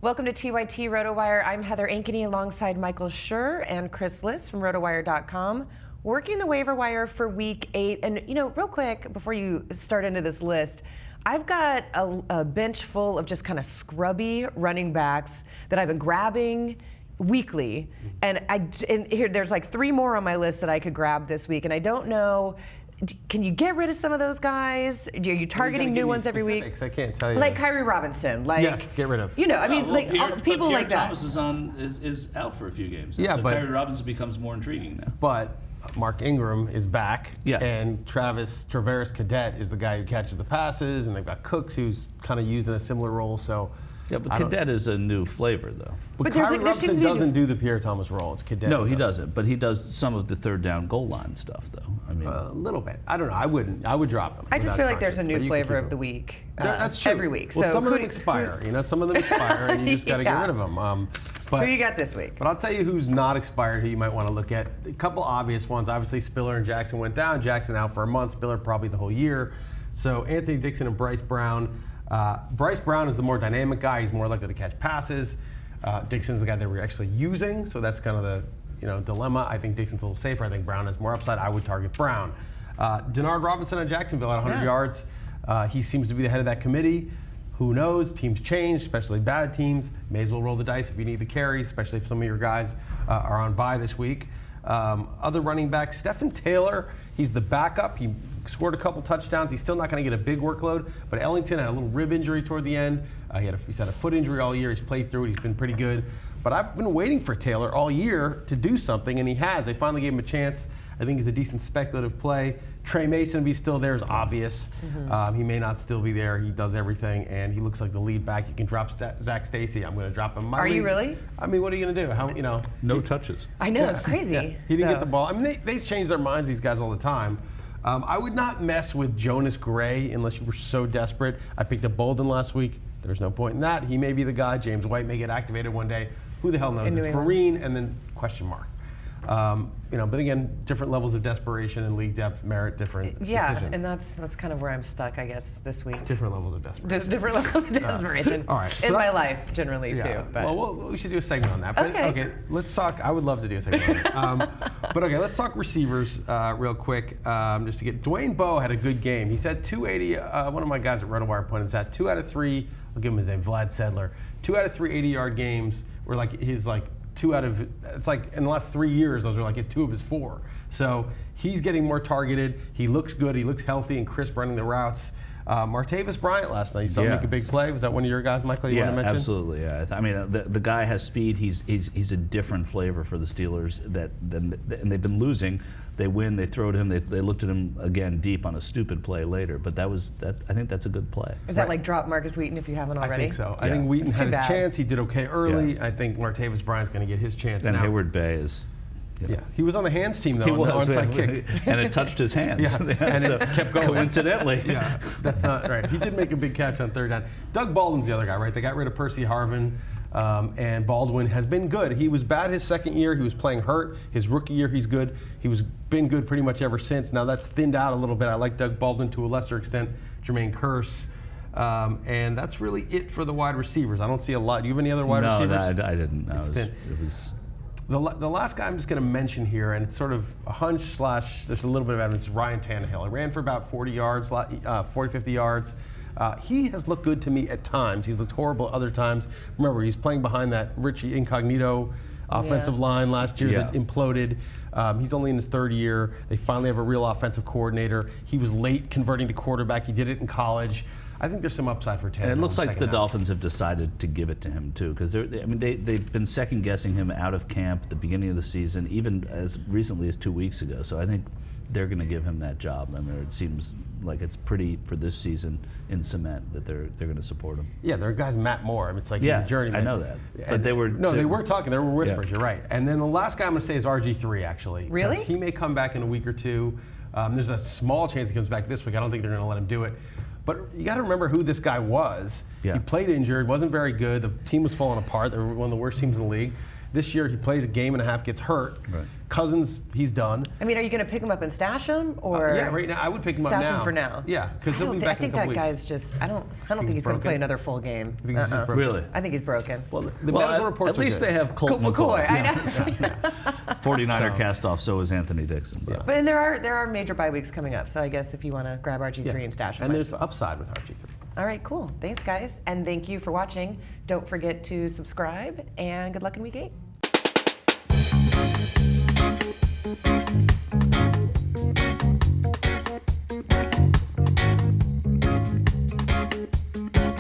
Welcome to TYT RotoWire. I'm Heather Ankeny alongside Michael Shure and Chris Liss from RotoWire.com, working the waiver wire for Week 8. And, real quick, before you start into this list, I've got a bench full of just kind of scrubby running backs that I've been grabbing weekly. And here, there's like 3 more on my list that I could grab this week. And I don't know, can you get rid of some of those guys? Are you targeting new ones every week? I can't tell you. Like Kyrie Robinson. Yes, get rid of. People like that. Thomas is out for a few games. Yeah, so but Kyrie Robinson becomes more intriguing now. But Mark Ingram is back. Yeah. And Travaris Cadet is the guy who catches the passes, and they've got Cooks who's kind of used in a similar role. So. Yeah, but Cadet is a new flavor, though. But Kyrie Robinson doesn't do the Pierre Thomas role. It's Cadet. No, he doesn't. But he does some of the third down goal line stuff, though. I mean, a little bit. I don't know. I wouldn't. I would drop him. I just feel like there's a new flavor of the week. That's true. Every week. Well, so some of them expire. Some of them expire, and you just got to get rid of them. Who you got this week? But I'll tell you who's not expired, who you might want to look at. A couple obvious ones. Obviously, Spiller and Jackson went down. Jackson out for a month. Spiller probably the whole year. So Anthony Dixon and Bryce Brown. Bryce Brown is the more dynamic guy. He's more likely to catch passes. Dixon's the guy that we're actually using, so that's kind of the dilemma. I think Dixon's a little safer. I think Brown has more upside. I would target Brown. Denard Robinson in Jacksonville at 100 yards. He seems to be the head of that committee. Who knows? Teams change, especially bad teams. May as well roll the dice if you need the carries, especially if some of your guys are on bye this week. Other running backs, Stefan Taylor, he's the backup. He scored a couple touchdowns. He's still not going to get a big workload, but Ellington had a little rib injury toward the end. He's had a foot injury all year. He's played through it. He's been pretty good. But I've been waiting for Taylor all year to do something, and he has. They finally gave him a chance. I think he's a decent speculative play. Tre Mason, if he's still there, is obvious. He may not still be there. He does everything, and he looks like the lead back. You can drop Zach Stacy. I'm going to drop him. Are you really? I mean, what are you going to do? No touches. I know, it's crazy. Yeah. He didn't get the ball. I mean, they change their minds, these guys, all the time. I would not mess with Jonas Gray unless you were so desperate. I picked up Baldwin last week. There's no point in that. He may be the guy. James White may get activated one day. Who the hell knows? It's Vereen and then question mark. But again, different levels of desperation and league depth merit different decisions. And that's kind of where I'm stuck, I guess, this week. Different levels of desperation. Different levels of desperation. All right. In my life, generally, too. But. Well, we should do a segment on that. But, okay, let's talk. I would love to do a segment on that. But, okay, let's talk receivers real quick. Just to get Dwayne Bowe had a good game. He's had 280. One of my guys at RotoWire pointed out 2 out of 3. I'll give him his name, Vlad Sedler. 2 out of 3 80-yard games were like his 2 out of, it's like in the last 3 years, those are like his 2 of his 4. So he's getting more targeted. He looks good. He looks healthy and crisp running the routes. Martavis Bryant last night, you saw him make a big play. Was that one of your guys, Michael, you want to mention? Absolutely. Yeah, I mean, the guy has speed. He's a different flavor for the Steelers. And they've been losing. They win. They throw to him. They looked at him again deep on a stupid play later. But I think that's a good play. Is that like drop Marcus Wheaton if you haven't already? I think so. I think Wheaton had his chance. He did okay early. I think Martavis Bryant's going to get his chance. And Hayward Bay is. Yeah, he was on the hands team, though, on the onside kick. And it touched his hands. And it kept going. Coincidentally. Yeah, that's not right. He did make a big catch on third down. Doug Baldwin's the other guy, right? They got rid of Percy Harvin, and Baldwin has been good. He was bad his second year. He was playing hurt. His rookie year, he's good. He was been good pretty much ever since. Now that's thinned out a little bit. I like Doug Baldwin to a lesser extent. Jermaine Kearse. And that's really it for the wide receivers. I don't see a lot. Do you have any other wide receivers? No, I didn't. No, it was the last guy I'm just going to mention here, and it's sort of a hunch / there's a little bit of evidence, is Ryan Tannehill. He ran for about 40 yards, 50 yards. He has looked good to me at times. He's looked horrible other times. Remember, he's playing behind that Richie Incognito offensive line last year that imploded. He's only in his 3rd year. They finally have a real offensive coordinator. He was late converting to quarterback. He did it in college. I think there's some upside for Tannehill. And it looks like the Dolphins have decided to give it to him too, because they've been second guessing him out of camp at the beginning of the season, even as recently as 2 weeks ago. So I think they're going to give him that job. I mean, it seems like it's pretty for this season in cement that they're going to support him. Yeah, there are guys, Matt Moore. I mean, it's like he's a journeyman. I know that. But they were talking. There were whispers. You're right. And then the last guy I'm going to say is RG3. Actually, really, he may come back in a week or two. There's a small chance he comes back this week. I don't think they're going to let him do it. But you got to remember who this guy was. Yeah. He played injured, wasn't very good. The team was falling apart. They were one of the worst teams in the league. This year he plays a game and a half, gets hurt. Right. Cousins, he's done. I mean, are you going to pick him up and stash him, or Yeah, right now I would pick him up stash now. him for now? Yeah, because he'll be I back in a think couple that weeks. guy's just. I don't think he's going to play broken? another full game. You think he's just broken? Really? I think he's broken. Well, the Well, medical reports at are least good. they have Colt McCoy. McCoy. I know. 49er So- cast off, so is Anthony Dixon. But. But and there are major bye weeks coming up, so I guess if you want to grab RG3 and stash him. And might there's as well. upside with RG3. All right, cool. Thanks, guys, and thank you for watching. Don't forget to subscribe, and good luck in week 8.